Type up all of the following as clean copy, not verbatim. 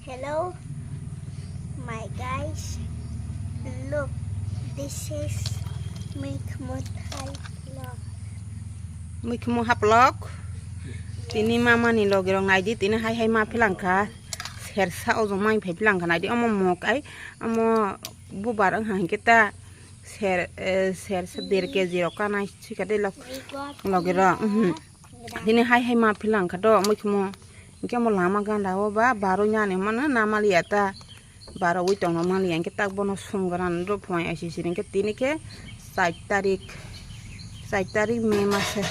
Hello, my guys. Look, this is Mikmuthai vlog. Mikmu haplok. Tini mama ni logirong naidi tini hai ma pilangka. Sersa ojong mai pe pilangka naidi omo mokai omo bubar ang hang kita ser sedir kg roka nai sikade logirong. Tini hai ma pilangka do mikmu. Ingke mo lama ganda ba baru nyane mana nama liata. Baru witong nama liang kita bono sunggaran do point asisi ingke tini ke 7 tarik Mei mase.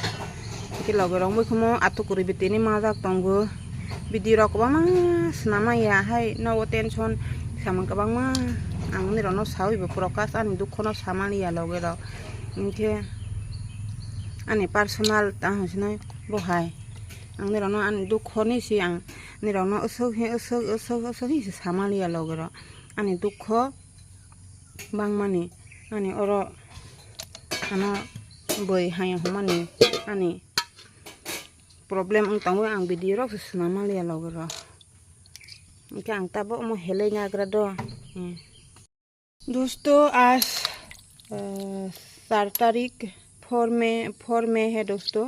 Iki logorong bu kumo atu kuri bitini mazak tonggo video rok bang senama ya hai no tension samang kabang ma ang ni rono sawi be prokas ani dukhono samali ya logero inke ani personal ta hosnai bo hai ang ni rono ani dukhoni si ang ni rono usog hi samali ya logero ani dukho bang mani ani oro ano boy hai humani ani problem tanggo ang video rok senama liya logero इनका अंगता बो मो हेले Niagara दो दोस्तों आज 4 तारीख 4 मई है दोस्तों।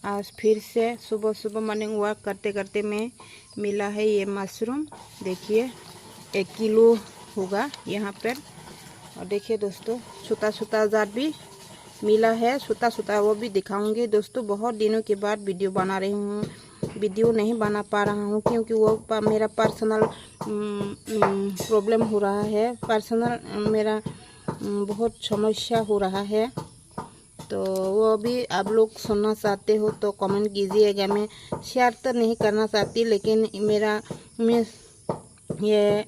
आज फिर से सुबह मॉर्निंग वॉक करते करते में मिला है ये मशरूम। देखिए 1 किलो होगा यहाँ पर। और देखिए दोस्तों छोटा जार भी मिला है, छोटा वो भी दिखाऊंगी दोस्तों। बहुत दिनों के बाद वीडियो बना रही हूँ। वीडियो नहीं बना पा रहा हूँ क्योंकि वो मेरा पर्सनल प्रॉब्लम हो रहा है। पर्सनल मेरा बहुत समस्या हो रहा है, तो वो भी आप लोग सुनना चाहते हो तो कमेंट कीजिएगा। मैं शेयर तो नहीं करना चाहती, लेकिन मैं ये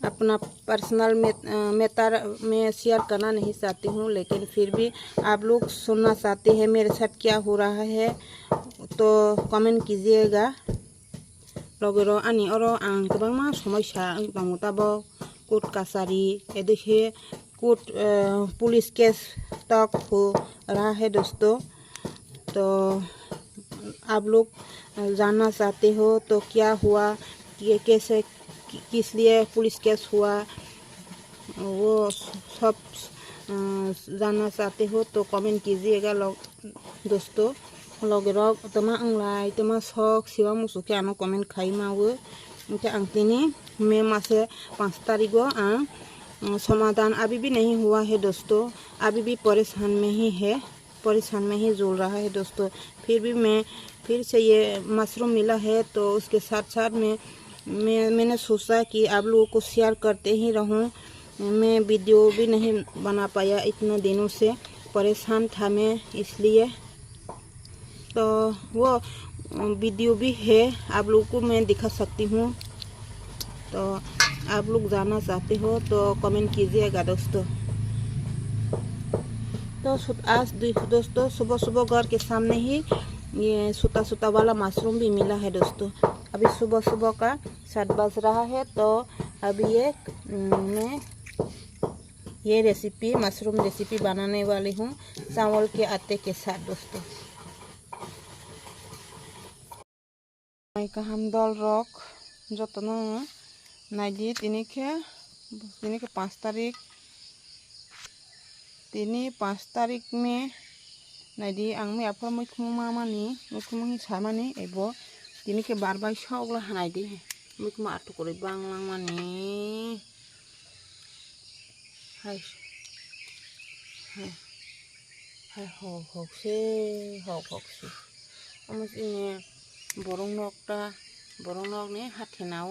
अपना पर्सनल में शेयर करना नहीं चाहती हूँ, लेकिन फिर भी आप लोग सुनना चाहते हैं मेरे साथ क्या हो रहा है तो कमेंट कीजिएगा। लगे आनी और आं गोबां समस्या दं ताबो कोर्ट कचहरी ये देखिए कोर्ट पुलिस केस तक हो रहा है दोस्तों। तो आप लोग जानना चाहते हो तो क्या हुआ, ये कैसे किस लिए पुलिस केस हुआ, वो सब जानना चाहते हो तो कमेंट कीजिएगा दोस्तों। लगे तमा आंलाय तमा शक सिवा मुसु के आनो कमेंट खाई मावो इनके आंतनी में मासे 5 तारीख को समाधान अभी भी नहीं हुआ है दोस्तों। अभी भी परेशान में ही जुल रहा है दोस्तों। फिर भी मैं फिर से ये मशरूम मिला है तो उसके साथ साथ मैंने सोचा कि आप लोगों को शेयर करते ही रहूं। मैं वीडियो भी नहीं बना पाया, इतने दिनों से परेशान था मैं, इसलिए तो वो वीडियो भी है आप लोगों को मैं दिखा सकती हूँ। तो आप लोग जानना चाहते हो तो कमेंट कीजिएगा दोस्तों। तो आज दोस्तों सुबह घर के सामने ही ये छोटा वाला मशरूम भी मिला है दोस्तों। अभी सुबह का 7 बज रहा है, तो अभी मैं ये रेसिपी मशरूम रेसिपी बनाने वाली हूँ चावल के आटे के साथ दोस्तों। हम दल रक जतन नाइडी तिनी के 5 तारीख में नाइडी आं मैं आफर मैखुम मामानी मैखुम सामानी एबो तिनी के बार सौगला नाइडी मैखुम आटू करे बांगलां मानी हाय हाय हक से अमसिने borong nok ne hatenau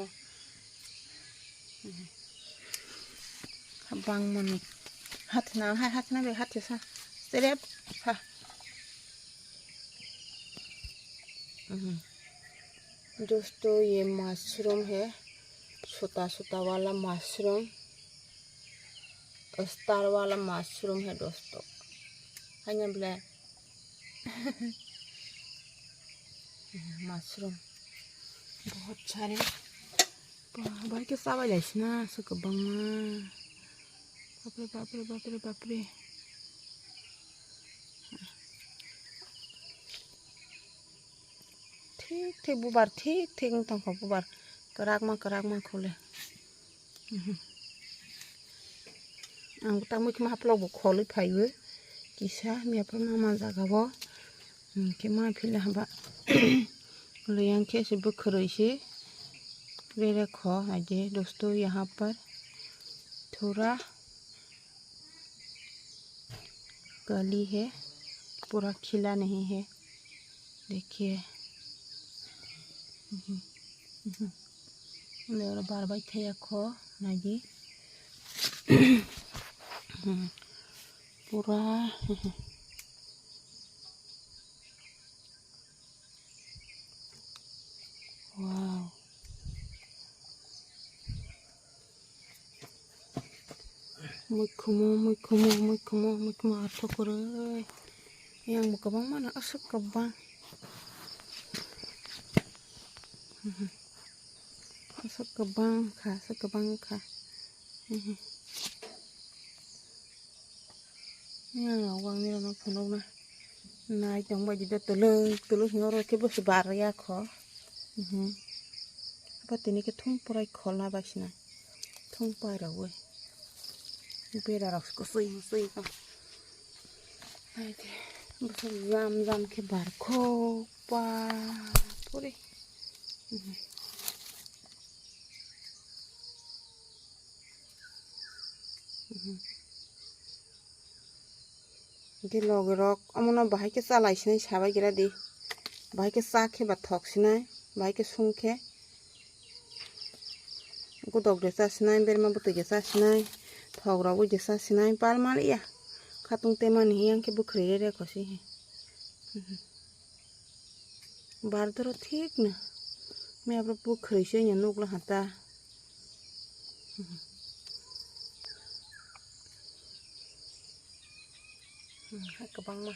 bang mani hatena be hate sa serep ha दोस्तों ये मशरूम है, छोटा वाला मशरूम, स्टार वाला मशरूम है दोस्तों। हन्या ब्ले मशरूम बहुत सारे बाहर के सावा जाइसना सकबंगा बाप रे ठीक बुबार ठीक नोंथां बुबार kerak mak khole. Ang tak mui kema haplok bo khole phayu. Kisa mi apra mama jaga bo. Kema phile haba. Le yang ke se बखरई से ले रखो आजे दोस्तों यहाँ पर थोड़ा कली है, पूरा खिला नहीं है, देखिए। और बार बार थे खो नाजी पूरा वाव मुखुमो आथो करे yang गोबां माना असक गोबां असक गोबां खा yang awang ni orang penuh na naik yang baju dah telur ngorok ke bos baria kho apa tini ke thung purai khola basna thung pai rawe beda rak ko sui ka ai de bos jam ke bar kho pa puri के लग रक अमना बाहाय के चालायसिनाय साबाय गिरा दे बाहाय के साखे बा थकसिनाय बाहाय के संखे गुदक दे सासिनाय बेरमा बुतै के सासिनाय थगराव दे सासिनाय पाल मालिया खातुं तेमान हियां के बुखरे रे खसि बारदरो ठीक न मैं अब बुखरे से न नोगला हाता गोबां मा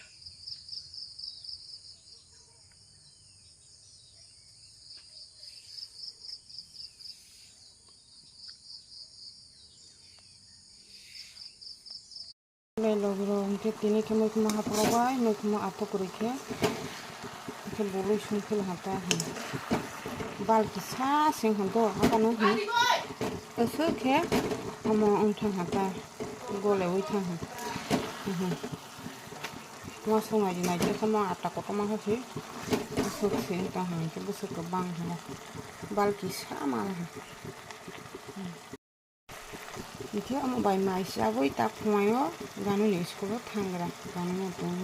ले लग्रो के तिनी के मैं मा हापलाबाय मैं मा आतो करके के बोलो सुनखल हाता है बालकी सा सिंह हंदो हातानो है ऐसे के हम अंथां हाता गले उइथां है मा संगाय दिनाय के समा आटा को मा हसि सुखसे ता हां के बुसु के बां है बालकी सा मा है इथे हम बाय माइस आबोय ता फुमायो गानु ले स्कुल थांग्रा गानु दं